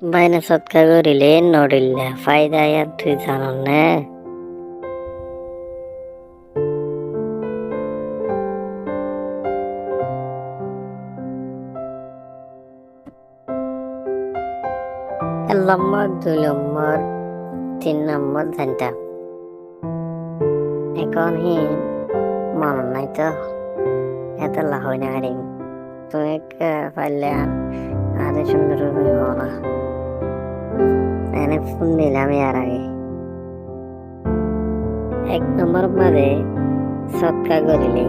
বাইনা সৎকা করিলে নড়িলে ফায়দা আর তুই জানো না। এক নম্বর, 2 নম্বর, 3 নম্বর জানতা এখন মন নাই তো এত লাহই না হারিম তুমি পারলে আরে সুন্দর হওয়া এনে ফোন দিলাম এর আগে। 1 নম্বর মাঝে সৎকা করিলে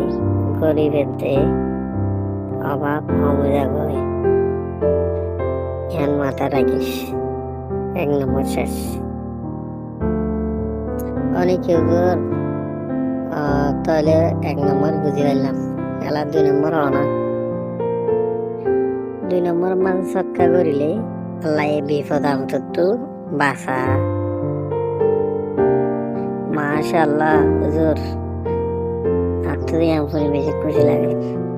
গরিবের অভাব হমুজা গয় এখন মাথা রাখিস। 1 নম্বর শেষ। অনেকে তাহলে 1 নম্বর বুঝি পারলাম, এলা 2 নম্বর হও না। 2 নম্বর মান সৎকা করিলে আল্লাহ বিপদ আপদ বাসা। মাশাআল্লাহ হুজুর, আর যদি আমার বেশি খুশি লাগে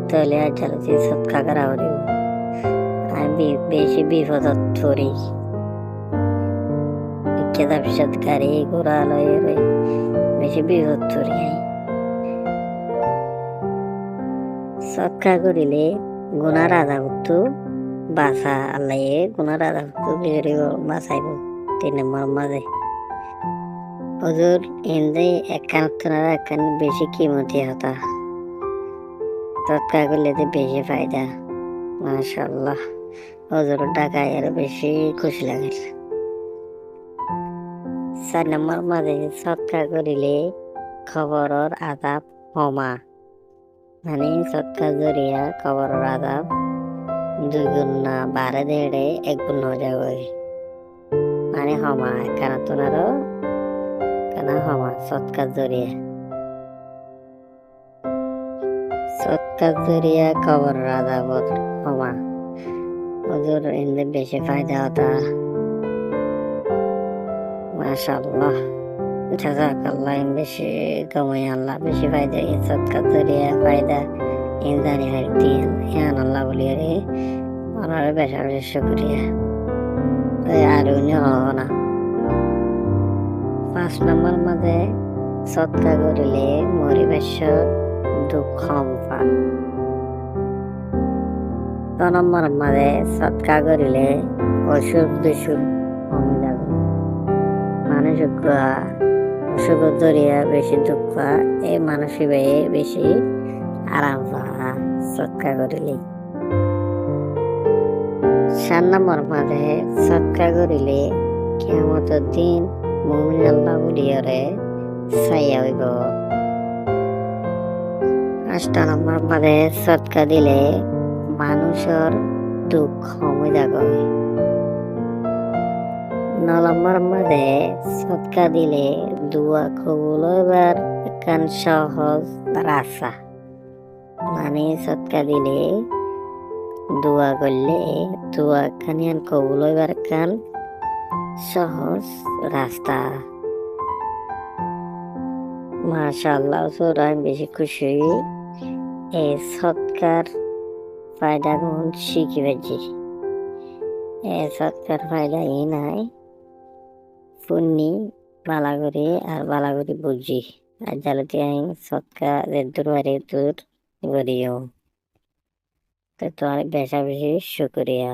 তাহলে আর চালছি সৎকা করা হরিব। আমি বেশি বিপদত ধরি কেদা বিষদকারী গোড়ালয় বেশি বিপদ ধরি। সৎকা করিলে গুনার আদা উত্তু বাসা, আল্লাহ গুনার আদা উত্তু বাসাইব। 3 নম্বর মাঝে হুজুর হিন্দি একখান বেশি কিমতি হতা সৎকা করলে বেশি ফায়দা। মাশাআল্লাহ হুজুর টাকায় আরো বেশি খুশি লাগে। 4 নম্বর মাঝে সৎকা করিলে খবরের আদাব হমা, মানে সৎকা জরিয়া খবরের আদাব 2 গুণ না 12 1 গুণ হয়ে যাবে, মানে হমা কেন তোনারও কেন হমা সৎকা জরিয়া। সৎকা জরিয়া খবরের আদাব হমা হুজুর হিন্দি বেশি ফায়দা হতা। মাশাআল্লাহ জাযাকাল্লাহ বেশি কমাই আল্লাহ বেশি ফায়দা সৎকা জরিয়া ফায়দা ইনজানি হারতি ইয়ান আল্লাহ বলি রে ওনার বেশা বেশি শুকরিয়া আর উনি হও না। 5 নম্বর মাঝে সৎকা করিলে মরিবেশত দুঃখ পান। 6 নম্বর মাঝে সৎকা করিলে অসুখ দুসুখ কমে যাবে, মানুষ অসুখ জরিয়া বেশি দুঃখ এই মানসিক বেশি আরাম পাওয়া সৎকা করিলে। 7 নম্বর মাঝে সৎকা করিলে কিয়ামতের দিন মুমিন আল্লাহ বলিয়রে ছাইয়া হইব। 8 নম্বর মাঝে সৎকা দিলে মানুষের দুঃখ কমে যাবে। 9 নম্বর মাঝে সৎকা দিলে দোয়া কবুল হইবার একখান সহজ রাস্তা, মানে সৎকা দিলে দোয়া করলে দোয়া খানিয়ান কবুল হইবার একখান সহজ রাস্তা। মাশাআল্লাহ আমি বেশি খুশি এই সৎকার ফায়দা গুণ শিখি পেয়েছি। এই সৎকার ফায়দা নাই পুণ্যি বালাগরি আর বালাগরি বুঝি আর জালতি আইন সৎকা দূর বারে দূর করিও। তো তোমার বেশা বেশি শুক্রিয়া।